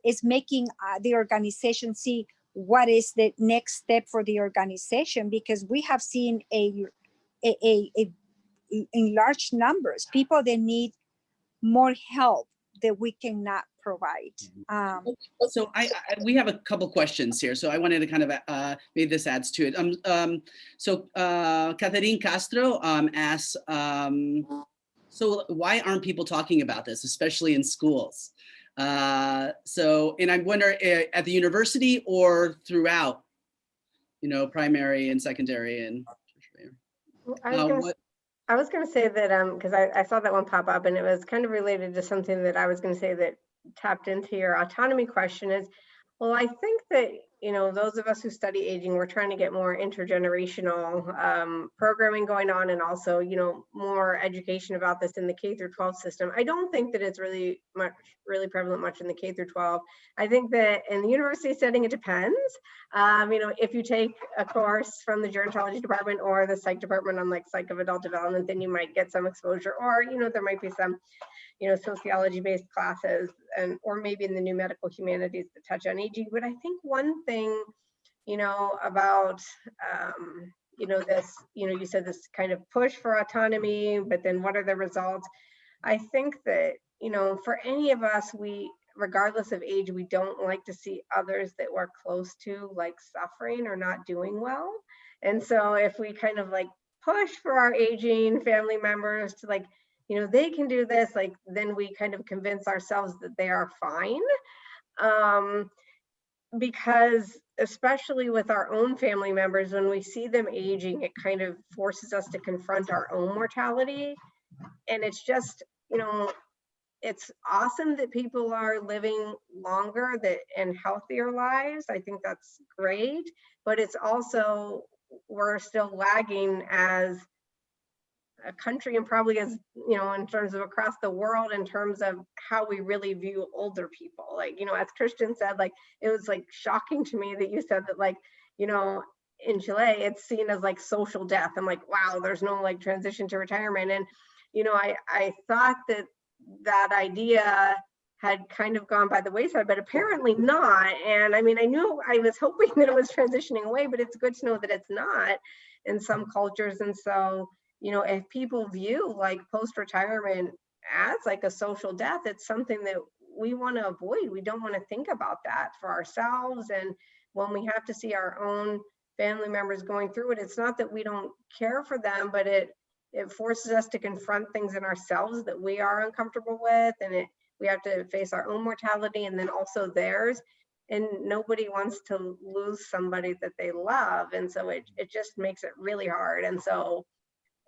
is making the organization see what is the next step for the organization, because we have seen a in large numbers people that need more help that we cannot provide. So we have a couple questions here, so I wanted to kind of maybe this adds to it. So Catherine Castro asks, so why aren't people talking about this, especially in schools? So, and I wonder at the university or throughout, you know, primary and secondary and tertiary. I was going to say that because I saw that one pop up, and it was kind of related to something that I was going to say that tapped into your autonomy question is, well, I think that, you know, those of us who study aging, we're trying to get more intergenerational programming going on, and also, you know, more education about this in the K through 12 system. I don't think that it's really prevalent much in the K through 12. I think that in the university setting, it depends. You know, if you take a course from the gerontology department or the psych department on like psych of adult development, then you might get some exposure, or, you know, there might be some, you know, sociology based classes, and or maybe in the new medical humanities that touch on aging. But I think one thing, you know, about you know, this, you know, you said this kind of push for autonomy, but then what are the results? I think that, you know, for any of us, we, regardless of age, we don't like to see others that we're close to like suffering or not doing well. And so if we kind of like push for our aging family members to like, you know, they can do this, like, then we kind of convince ourselves that they are fine. because especially with our own family members, when we see them aging, it kind of forces us to confront our own mortality. And it's just, you know, it's awesome that people are living longer and healthier lives. I think that's great, but it's also, we're still lagging as a country, and probably as, you know, in terms of across the world, in terms of how we really view older people. Like, you know, as Christian said, like, it was like shocking to me that you said that, like, you know, in Chile, it's seen as like social death. I'm like, wow, there's no like transition to retirement. And, you know, I thought that that idea had kind of gone by the wayside, but apparently not. And I mean, I was hoping that it was transitioning away, but it's good to know that it's not in some cultures. And so, you know, if people view like post-retirement as like a social death, it's something that we want to avoid. We don't want to think about that for ourselves. And when we have to see our own family members going through it, it's not that we don't care for them, but it forces us to confront things in ourselves that we are uncomfortable with, and we have to face our own mortality and then also theirs. And nobody wants to lose somebody that they love, and so it just makes it really hard. And so,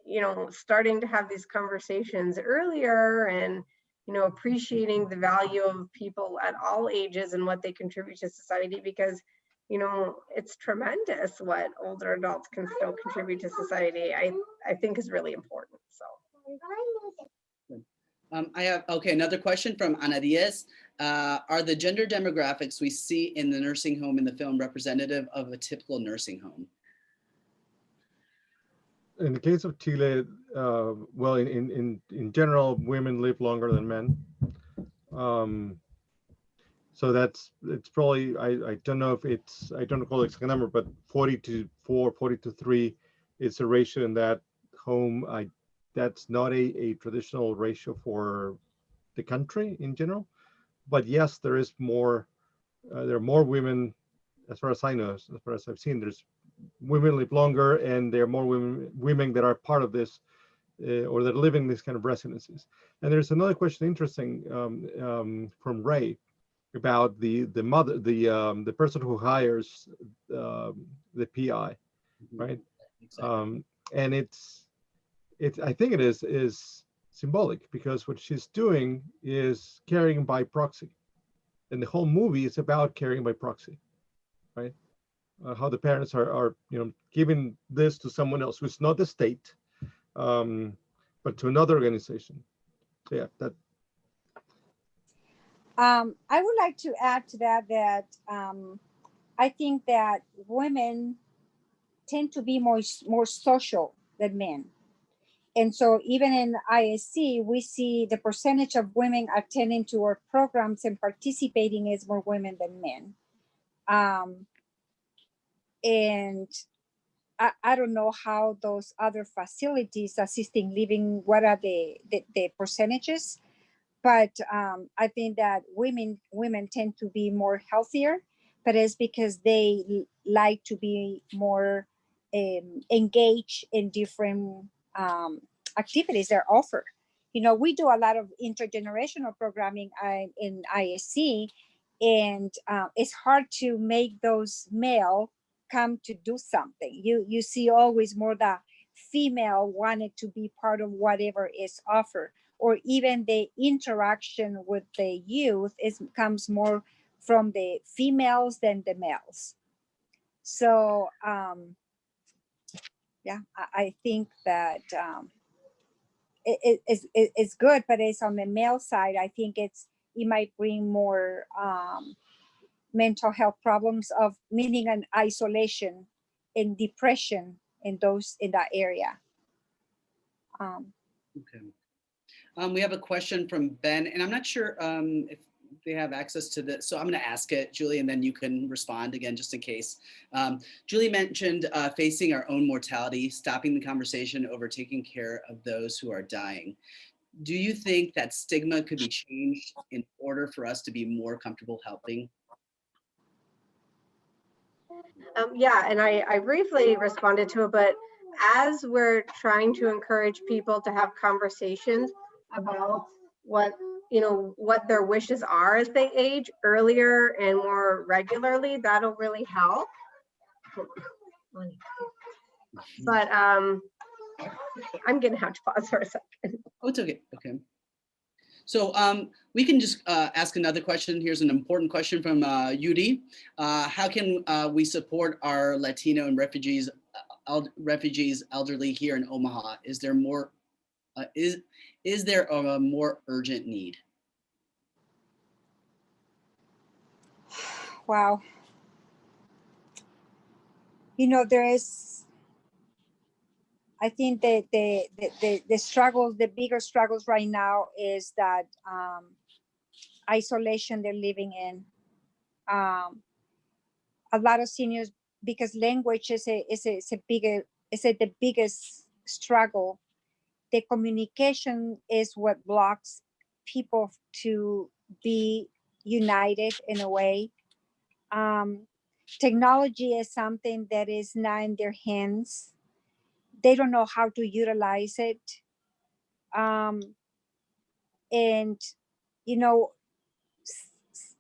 you know, starting to have these conversations earlier, and, you know, appreciating the value of people at all ages and what they contribute to society, because, you know, it's tremendous what older adults can still contribute to society, I think is really important. So. I have, okay, another question from Ana Diaz. Are the gender demographics we see in the nursing home in the film representative of a typical nursing home? In the case of Chile, well, in general, women live longer than men. So it's probably, I don't know if it's, I don't recall the exact number, but 40-4, 40-3 is a ratio in that home. That's not a traditional ratio for the country in general, but yes, there is more, there are more women, as far as I know, as far as I've seen, there's women live longer, and there are more women that are part of this, or that live in these kind of residencies. And there's another question, interesting, from Ray, about the person who hires the PI, right? Exactly. And I think it is symbolic, because what she's doing is carrying by proxy, and the whole movie is about carrying by proxy, right? How the parents are you know, giving this to someone else who's not the state, but to another organization. So yeah, that. I would like to add to that I think that women tend to be more social than men. And so even in ISC, we see the percentage of women attending to our programs and participating is more women than men. And I don't know how those other facilities, assisting living, what are the percentages? But I think that women tend to be more healthier, but it's because they like to be more engaged in different activities that are offered. You know, we do a lot of intergenerational programming in ISC, and it's hard to make those male come to do something. You see always more the female wanted to be part of whatever is offered, or even the interaction with the youth comes more from the females than the males. So yeah, I think that it's good, but it's on the male side. I think it might bring more mental health problems, of meaning an isolation and depression in that area. Okay. We have a question from Ben, and I'm not sure if they have access to this, so I'm going to ask it, Julie, and then you can respond again, just in case. Julie mentioned facing our own mortality, stopping the conversation over taking care of those who are dying. Do you think that stigma could be changed in order for us to be more comfortable helping? Yeah, and I briefly responded to it, but as we're trying to encourage people to have conversations about what you know, what their wishes are as they age earlier and more regularly, that'll really help. But I'm gonna have to pause for a second. Oh, it's okay. Okay. So we can just ask another question. Here's an important question from Yudi. How can we support our Latino and refugees elderly here in Omaha? Is there more? Is there a more urgent need? Wow. You know, there is, I think that the struggles, the bigger struggles right now is that isolation they're living in. A lot of seniors, because language is the biggest struggle. The communication is what blocks people to be united in a way. Technology is something that is not in their hands. They don't know how to utilize it. And, you know,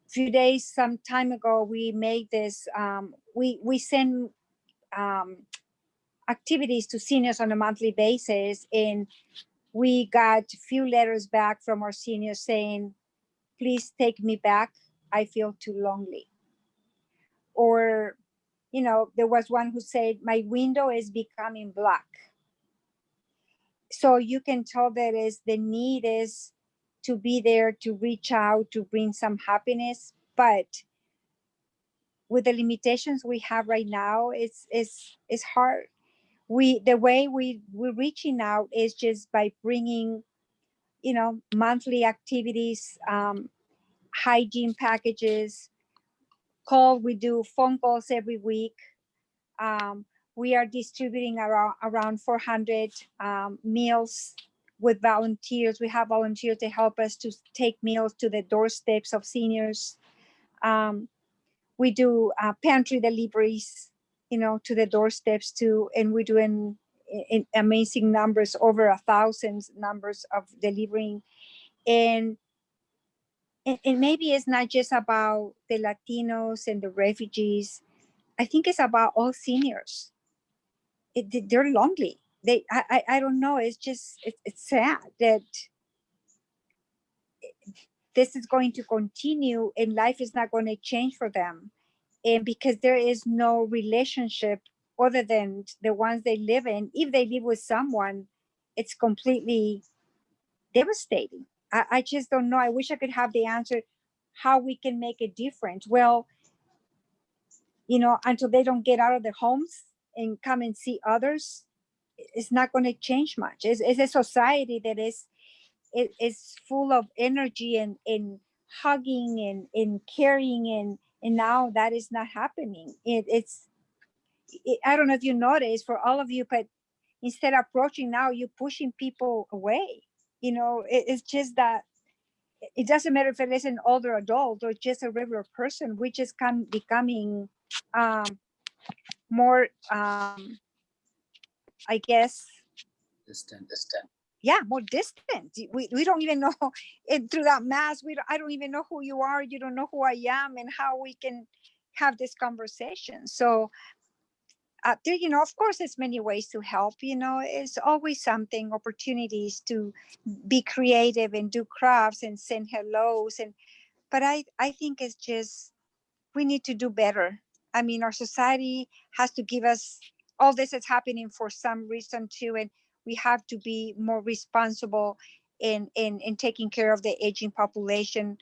few days, some time ago, we made this, we send activities to seniors on a monthly basis. And we got a few letters back from our seniors saying, please take me back. I feel too lonely. Or, you know, there was one who said, my window is becoming black. So you can tell that is the need is to be there, to reach out, to bring some happiness. But with the limitations we have right now, it's hard. The way we're reaching out is just by bringing, you know, monthly activities, hygiene packages, we do phone calls every week. We are distributing around 400 meals with volunteers. We have volunteers to help us to take meals to the doorsteps of seniors. We do pantry deliveries, you know, to the doorsteps too, and we're doing in amazing numbers, over 1,000 numbers of delivering. And maybe it's not just about the Latinos and the refugees. I think it's about all seniors. They're lonely. I don't know. It's just, it's sad that this is going to continue and life is not going to change for them. And because there is no relationship other than the ones they live in, if they live with someone, it's completely devastating. I just don't know. I wish I could have the answer how we can make a difference. Well, you know, until they don't get out of their homes and come and see others, it's not going to change much. It's a society that is full of energy and hugging and caring, and now that is not happening. I don't know if you notice, for all of you, but instead of approaching now, you're pushing people away. You know, it's just that it doesn't matter if it is an older adult or just a regular person. We just becoming more, I guess, Distant. yeah, more distant. We don't even know through that mask. I don't even know who you are. You don't know who I am, and how we can have this conversation. So there, you know, of course, there's many ways to help. You know, it's always something, opportunities to be creative and do crafts and send hellos. But I think it's just, we need to do better. I mean, our society has to give us, all this is happening for some reason too, and we have to be more responsible in taking care of the aging population,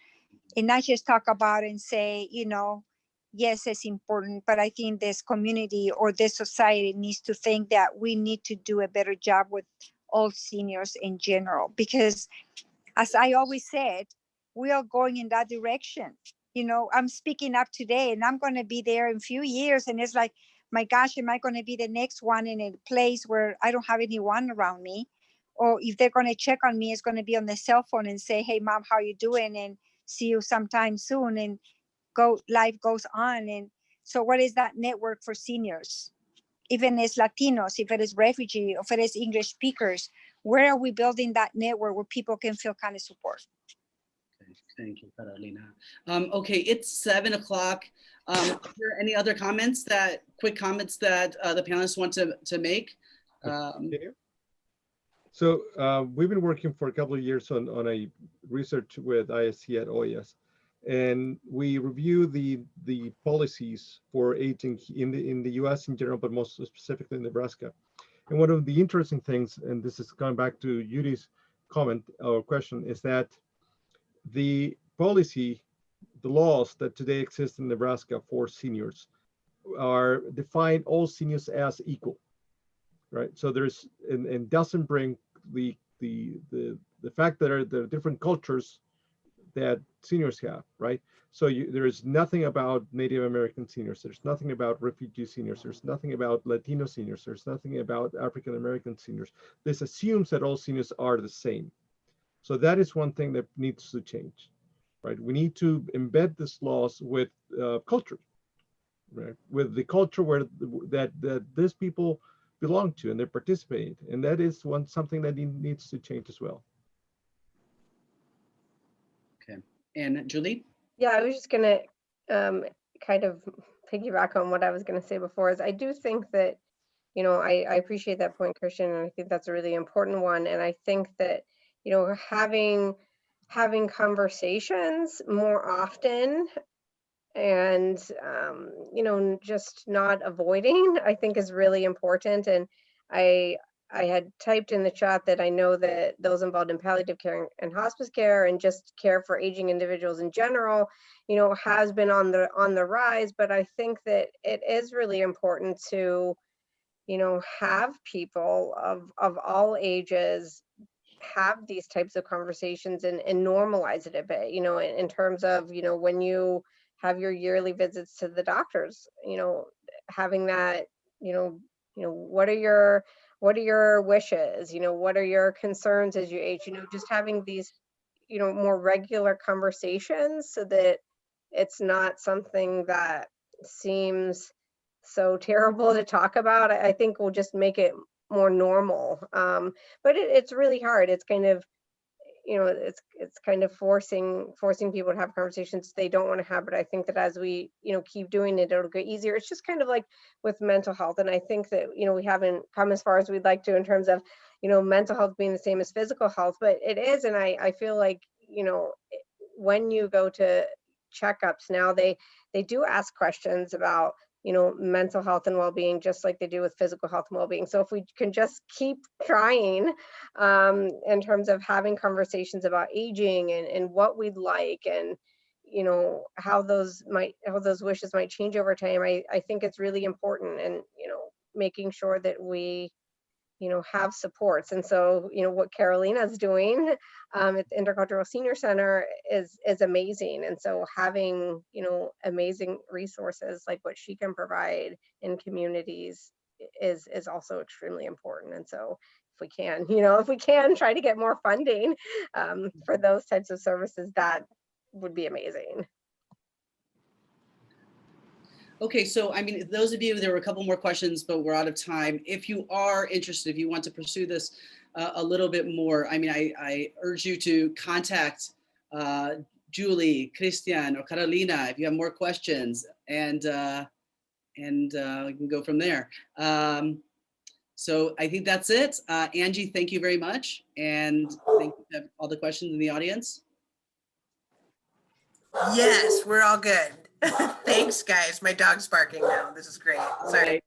and not just talk about and say, you know, yes, it's important, but I think this community or this society needs to think that we need to do a better job with all seniors in general, because as I always said, we are going in that direction. You know, I'm speaking up today and I'm going to be there in a few years. And it's like, my gosh, am I going to be the next one in a place where I don't have anyone around me? Or if they're going to check on me, it's going to be on the cell phone and say, hey, mom, how are you doing? And see you sometime soon. And life goes on. And so what is that network for seniors? Even as Latinos, if it is refugee, if it is English speakers, where are we building that network where people can feel kind of support? Thank you, Carolina. Okay, it's 7 o'clock. Are there any other comments quick comments that the panelists want to make? So we've been working for a couple of years on a research with ISC at OLLAS, and we review the policies for aging in the US in general, but most specifically in Nebraska. And one of the interesting things, and this is going back to Judy's comment or question, is that the policy, the laws that today exist in Nebraska for seniors are define all seniors as equal, right? So there's and doesn't bring the fact that there are different cultures that seniors have, right? So there is nothing about Native American seniors. There's nothing about refugee seniors. There's nothing about Latino seniors. There's nothing about African American seniors. This assumes that all seniors are the same. So that is one thing that needs to change, right? We need to embed these laws with culture, right? With the culture that these people belong to and they participate, and that is something that needs to change as well. Okay, and Julie? Yeah, I was just gonna kind of piggyback on what I was gonna say before. Is I do think that, you know, I appreciate that point, Christian, and I think that's a really important one. And I think that, you know, having conversations more often and you know, just not avoiding, I think is really important. And I had typed in the chat that I know that those involved in palliative care and hospice care and just care for aging individuals in general, you know, has been on the rise. But I think that it is really important to, you know, have people of all ages have these types of conversations and normalize it a bit, you know, in terms of, you know, when you have your yearly visits to the doctors, you know, having that, you know, what are your wishes, you know, what are your concerns as you age, you know, just having these, you know, more regular conversations so that it's not something that seems so terrible to talk about. I think will just make it more normal. But it's really hard. It's kind of, you know, it's kind of forcing people to have conversations they don't want to have. But I think that as we, you know, keep doing it, it'll get easier. It's just kind of like with mental health. And I think that, you know, we haven't come as far as we'd like to in terms of, you know, mental health being the same as physical health, but it is. And I feel like, you know, when you go to checkups now, they do ask questions about, you know, mental health and well-being, just like they do with physical health and well-being. So if we can just keep trying in terms of having conversations about aging and what we'd like, and, you know, how those wishes might change over time, I think it's really important. And, you know, making sure that we, you know, have supports. And so, you know, what Carolina's doing at the Intercultural Senior Center is amazing. And so having, you know, amazing resources like what she can provide in communities is also extremely important. And so if we can try to get more funding for those types of services, that would be amazing. Okay, so I mean, those of you, there were a couple more questions, but we're out of time. If you are interested, if you want to pursue this a little bit more, I mean, I urge you to contact Julie, Cristián, or Carolina if you have more questions, and we can go from there. So I think that's it. Angie, thank you very much, and thank you to all the questions in the audience. Yes, we're all good. Thanks, guys. My dog's barking now. This is great. Sorry.